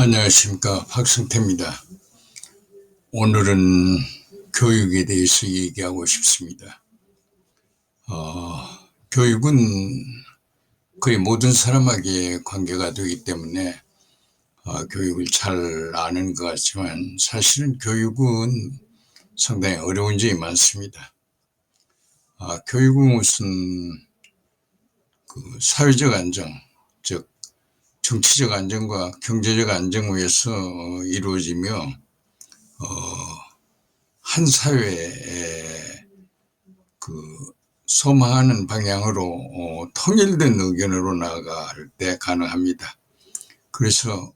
안녕하십니까, 박승태입니다. 오늘은 교육에 대해서 얘기하고 싶습니다. 교육은 거의 모든 사람에게 관계가 되기 때문에 교육을 잘 아는 것 같지만 사실은 교육은 상당히 어려운 점이 많습니다. 교육은 우선 그 사회적 안정, 즉 정치적 안정과 경제적 안정 위에서 이루어지며 한 사회에 그 소망하는 방향으로 통일된 의견으로 나아갈 때 가능합니다. 그래서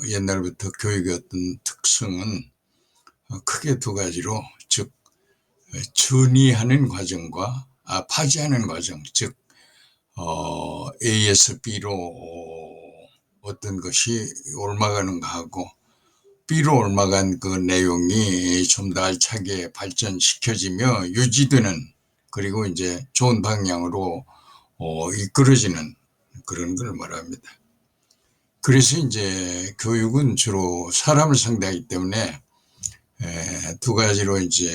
옛날부터 교육의 어떤 특성은 크게 두 가지로, 즉 전이하는 과정과 파지하는 과정, 즉 A에서 B로 어떤 것이 옮아가는가 하고 B로 옮아간 그 내용이 좀 더 알차게 발전시켜지며 유지되는, 그리고 이제 좋은 방향으로 이끌어지는 그런 걸 말합니다. 그래서 이제 교육은 주로 사람을 상대하기 때문에 두 가지로 이제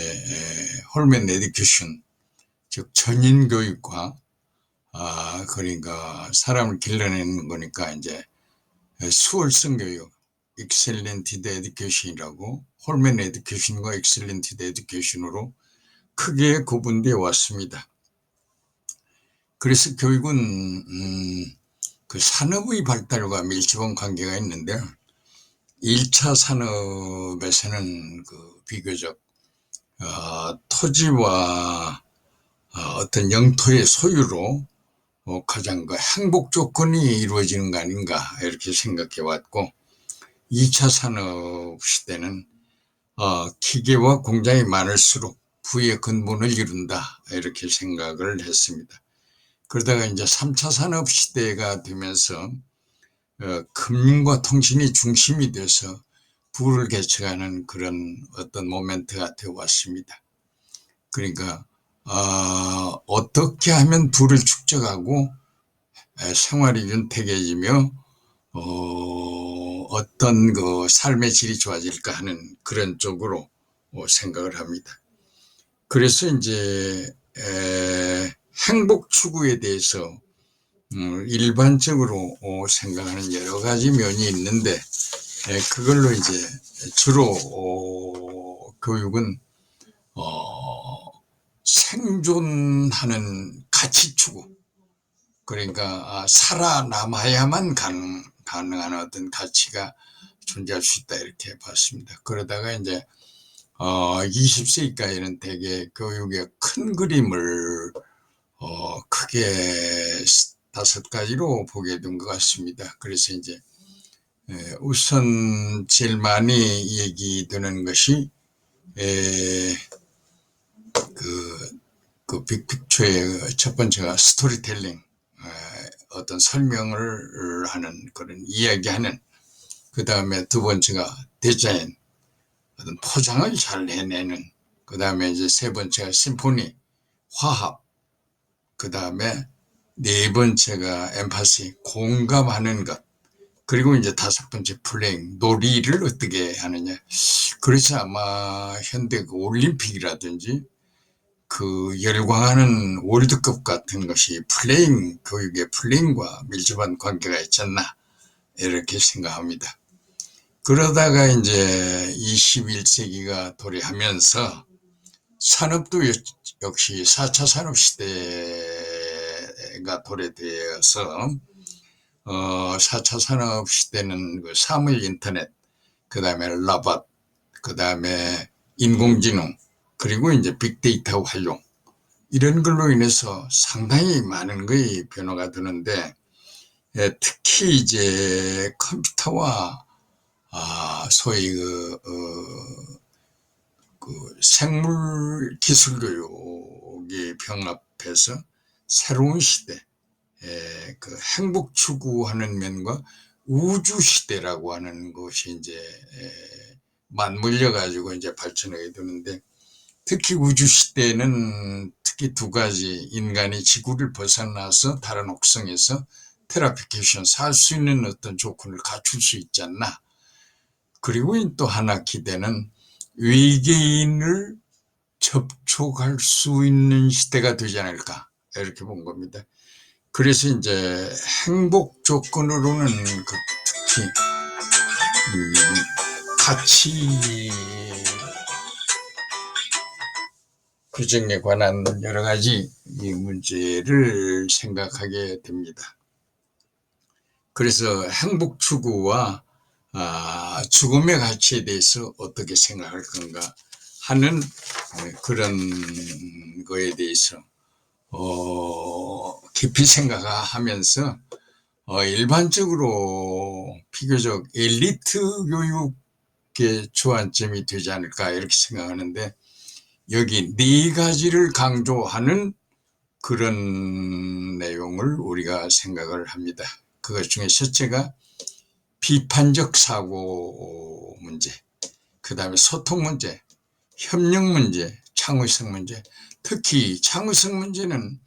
홀맨 에듀케이션, 즉 전인 교육과 그러니까 사람을 길러내는 거니까 이제 수월성 교육, 익셀런티드 에듀케이션이라고, 홀맨 에듀케이션과 익셀런티드 에듀케이션으로 크게 구분되어 왔습니다. 그래서 교육은 그 산업의 발달과 밀접한 관계가 있는데, 1차 산업에서는 그 비교적 토지와 어떤 영토의 소유로 가장 그 행복 조건이 이루어지는 거 아닌가 이렇게 생각해 왔고, 2차 산업 시대는 기계와 공장이 많을수록 부의 근본을 이룬다 이렇게 생각을 했습니다. 그러다가 이제 3차 산업 시대가 되면서 금융과 통신이 중심이 돼서 부를 개척하는 그런 어떤 모멘트가 되어 왔습니다. 그러니까 어떻게 하면 부를 축적하고 생활이 윤택해지며 어떤 그 삶의 질이 좋아질까 하는 그런 쪽으로 생각을 합니다. 그래서 이제 행복 추구에 대해서 일반적으로 생각하는 여러 가지 면이 있는데, 그걸로 이제 주로 교육은 생존하는 가치 추구, 그러니까 살아남아야만 가능한 어떤 가치가 존재할 수 있다 이렇게 봤습니다. 그러다가 이제 20세기까지는 대개 교육의 큰 그림을 크게 5가지로 보게 된 것 같습니다. 그래서 이제 우선 제일 많이 얘기되는 것이 그 빅픽처의 첫 번째가 스토리텔링, 어떤 설명을 하는 그런 이야기하는, 그 다음에 두 번째가 디자인, 어떤 포장을 잘 해내는, 그 다음에 이제 세 번째가 심포니, 화합, 그 다음에 네 번째가 엠파시, 공감하는 것, 그리고 이제 5번째 플레잉, 놀이를 어떻게 하느냐. 그래서 아마 현대 그 올림픽이라든지 그 열광하는 월드컵 같은 것이 플레잉, 교육의 플레잉과 밀접한 관계가 있지 않나 이렇게 생각합니다. 그러다가 이제 21세기가 도래하면서 산업도 역시 4차 산업시대가 도래되어서 4차 산업시대는 그 사물 인터넷, 그 다음에 로봇, 그 다음에 인공지능, 그리고 이제 빅데이터 활용, 이런 걸로 인해서 상당히 많은 거의 변화가 되는데, 특히 이제 컴퓨터와 소위 그 생물 기술 교육이 병합해서 새로운 시대, 그 행복 추구하는 면과 우주 시대라고 하는 것이 이제 맞물려 가지고 이제 발전하게 되는데, 특히 우주 시대는 특히 두 가지, 인간이 지구를 벗어나서 다른 혹성에서 테라피케이션, 살 수 있는 어떤 조건을 갖출 수 있지 않나 그리고 또 하나 기대는 외계인을 접촉할 수 있는 시대가 되지 않을까 이렇게 본 겁니다. 그래서 이제 행복 조건으로는 특히 가치 규정에 관한 여러 가지 이 문제를 생각하게 됩니다. 그래서 행복 추구와 죽음의 가치에 대해서 어떻게 생각할 건가 하는 그런 거에 대해서 깊이 생각하면서 일반적으로 비교적 엘리트 교육의 주안점이 되지 않을까 이렇게 생각하는데, 여기 네 가지를 강조하는 그런 내용을 우리가 생각을 합니다. 그것 중에 첫째가 비판적 사고 문제, 그 다음에 소통 문제, 협력 문제, 창의성 문제. 특히 창의성 문제는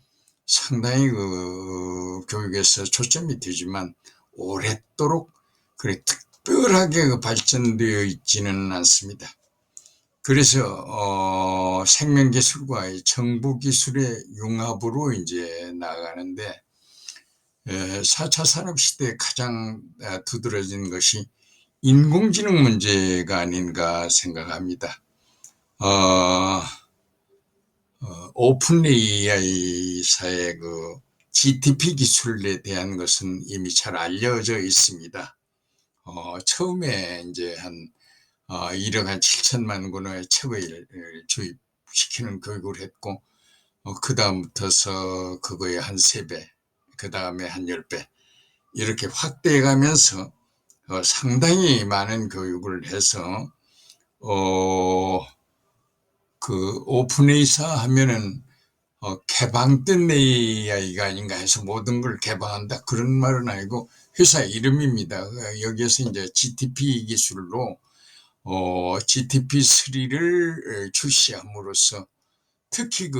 상당히 교육에서 초점이 되지만 오랫도록 그래 특별하게 발전되어 있지는 않습니다. 그래서 생명기술과 정보기술의 융합으로 이제 나가는데, 4차 산업시대에 가장 두드러진 것이 인공지능 문제가 아닌가 생각합니다. 오픈 AI사의 GTP 기술에 대한 것은 이미 잘 알려져 있습니다. 처음에 이제 한 1억 7천만 권의 책을 주입시키는 교육을 했고, 그 다음부터서 그거의 한 3배, 그 다음에 한 10배 이렇게 확대해 가면서 상당히 많은 교육을 해서 그 오픈AI사 하면은 개방된 AI가 아닌가 해서 모든 걸 개방한다 그런 말은 아니고 회사 이름입니다. 여기에서 이제 GTP 기술로 GTP3를 출시함으로써 특히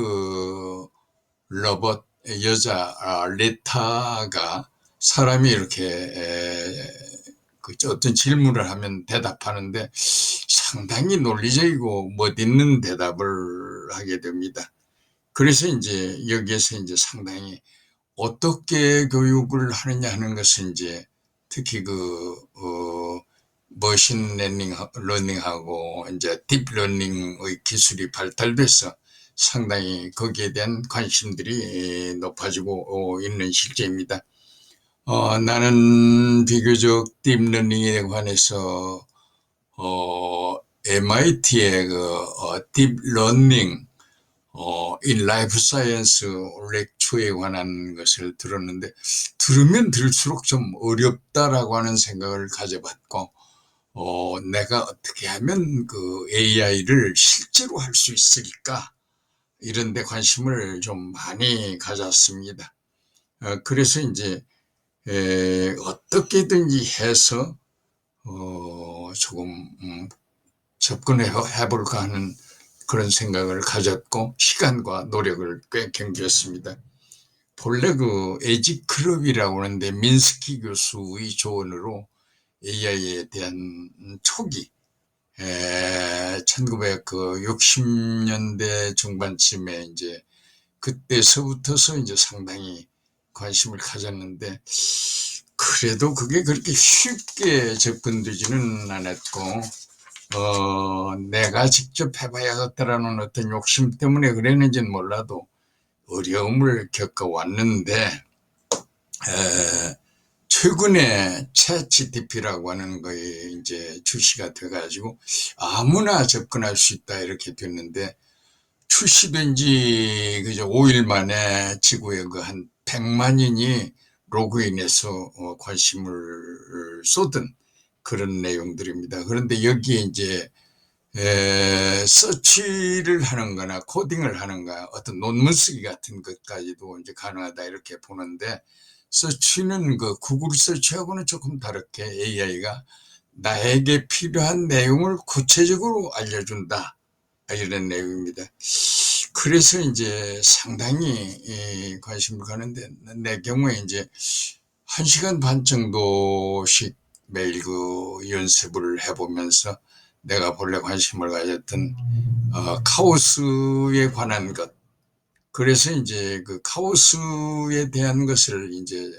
로봇 여자 레타가 사람이 이렇게 어떤 질문을 하면 대답하는데 상당히 논리적이고 멋있는 대답을 하게 됩니다. 그래서 이제 여기에서 이제 상당히 어떻게 교육을 하느냐 하는 것은 이제 특히 머신 러닝하고 이제 딥러닝의 기술이 발달돼서 상당히 거기에 대한 관심들이 높아지고 있는 실제입니다. 나는 비교적 딥러닝에 관해서 MIT의 딥러닝 인 라이프 사이언스 렉처에 관한 것을 들었는데, 들으면 들을수록 좀 어렵다라고 하는 생각을 가져봤고, 내가 어떻게 하면 AI를 실제로 할 수 있을까? 이런 데 관심을 좀 많이 가졌습니다. 그래서 이제, 어떻게든지 해서, 조금, 접근해 볼까 하는 그런 생각을 가졌고, 시간과 노력을 꽤 경주했습니다. 본래 에지클럽이라고 하는데 민스키 교수의 조언으로 AI에 대한 초기, 1960년대 중반쯤에 이제 그때서부터서 이제 상당히 관심을 가졌는데, 그래도 그게 그렇게 쉽게 접근되지는 않았고, 내가 직접 해봐야겠다라는 어떤 욕심 때문에 그랬는지는 몰라도 어려움을 겪어왔는데, 최근에 챗GPT라고 하는 거에 이제 출시가 돼가지고 아무나 접근할 수 있다 이렇게 됐는데, 출시된 지 그저 5일 만에 지구에 한 100만인이 로그인해서 관심을 쏟은 그런 내용들입니다. 그런데 여기에 이제 서치를 하는 거나 코딩을 하는 거, 어떤 논문 쓰기 같은 것까지도 이제 가능하다 이렇게 보는데, 서치는 구글 서치하고는 조금 다르게 AI가 나에게 필요한 내용을 구체적으로 알려준다 이런 내용입니다. 그래서 이제 상당히 관심을 가는데, 내 경우에 이제 1시간 반 정도씩 매일 그 연습을 해보면서 내가 본래 관심을 가졌던 카오스에 관한 것, 그래서 이제 그 카오스에 대한 것을 이제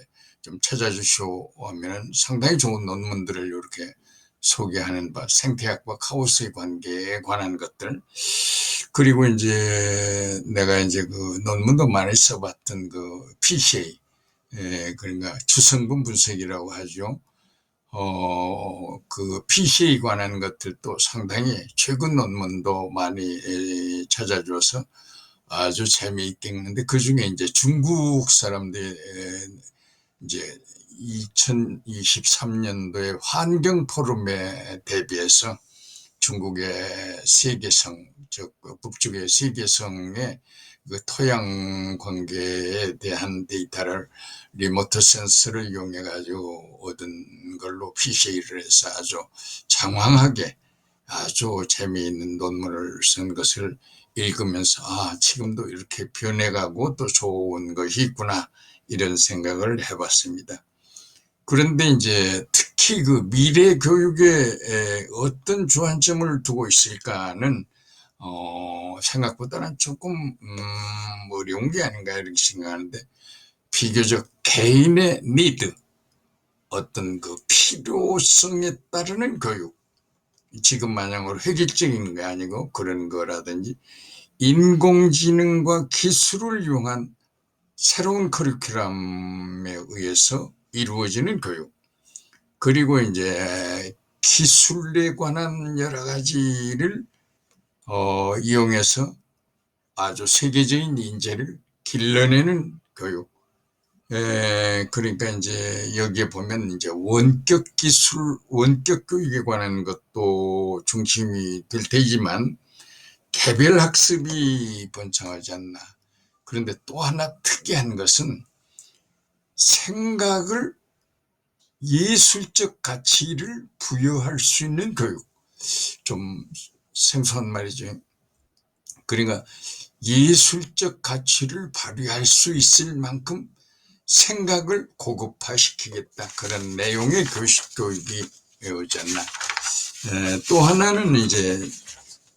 좀 찾아주시오 하면 상당히 좋은 논문들을 이렇게 소개하는 바, 생태학과 카오스의 관계에 관한 것들. 그리고 이제 내가 이제 그 논문도 많이 써봤던 그 PCA, 그러니까 주성분 분석이라고 하죠. 그 PC에 관한 것들도 상당히 최근 논문도 많이 찾아줘서 아주 재미있게 읽는데, 그 중에 이제 중국 사람들이 이제 2023년도에 환경 포럼에 대비해서 중국의 세계성, 즉 북쪽의 세계성의 그 토양 관계에 대한 데이터를 리모트 센서를 이용해 가지고 얻은 걸로 PCA를 해서 아주 장황하게 아주 재미있는 논문을 쓴 것을 읽으면서 지금도 이렇게 변해가고 또 좋은 것이 있구나, 이런 생각을 해봤습니다. 그런데 이제 특히 그 미래 교육에 어떤 주안점을 두고 있을까는 생각보다는 조금 어려운 게 아닌가 이렇게 생각하는데, 비교적 개인의 니드, 어떤 그 필요성에 따르는 교육, 지금 마냥으로 획일적인 게 아니고 그런 거라든지 인공지능과 기술을 이용한 새로운 커리큘럼에 의해서 이루어지는 교육, 그리고 이제 기술에 관한 여러 가지를 이용해서 아주 세계적인 인재를 길러내는 교육. 그러니까 이제 여기에 보면 이제 원격 기술, 원격 교육에 관한 것도 중심이 될 테지만 개별 학습이 번창하지 않나. 그런데 또 하나 특이한 것은 생각을 예술적 가치를 부여할 수 있는 교육. 좀 생소한 말이죠. 그러니까 예술적 가치를 발휘할 수 있을 만큼 생각을 고급화시키겠다, 그런 내용의 교육이 오지 않나. 또 하나는 이제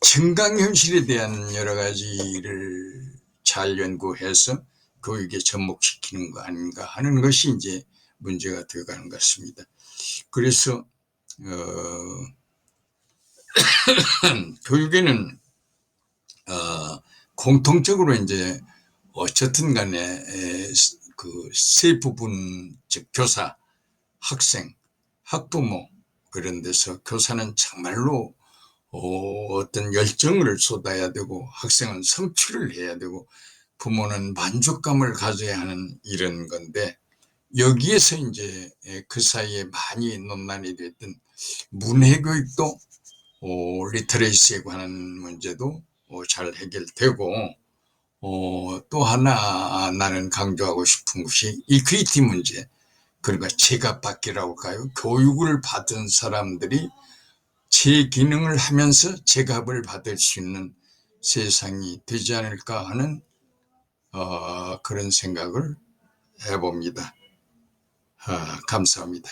증강현실에 대한 여러 가지를 잘 연구해서 교육에 접목시키는 거 아닌가 하는 것이 이제 문제가 되어가는 것 같습니다. 그래서 교육에는 공통적으로 이제 어쨌든 간에 그 세 부분, 즉 교사, 학생, 학부모, 그런 데서 교사는 정말로 어떤 열정을 쏟아야 되고, 학생은 성취를 해야 되고, 부모는 만족감을 가져야 하는 이런 건데, 여기에서 이제 그 사이에 많이 논란이 됐던 문해교육도 리터레이스에 관한 문제도 잘 해결되고, 또 하나 나는 강조하고 싶은 것이 이퀴티 문제, 그러니까 제값받기라고 할까요? 교육을 받은 사람들이 제 기능을 하면서 제값을 받을 수 있는 세상이 되지 않을까 하는 그런 생각을 해봅니다. 감사합니다.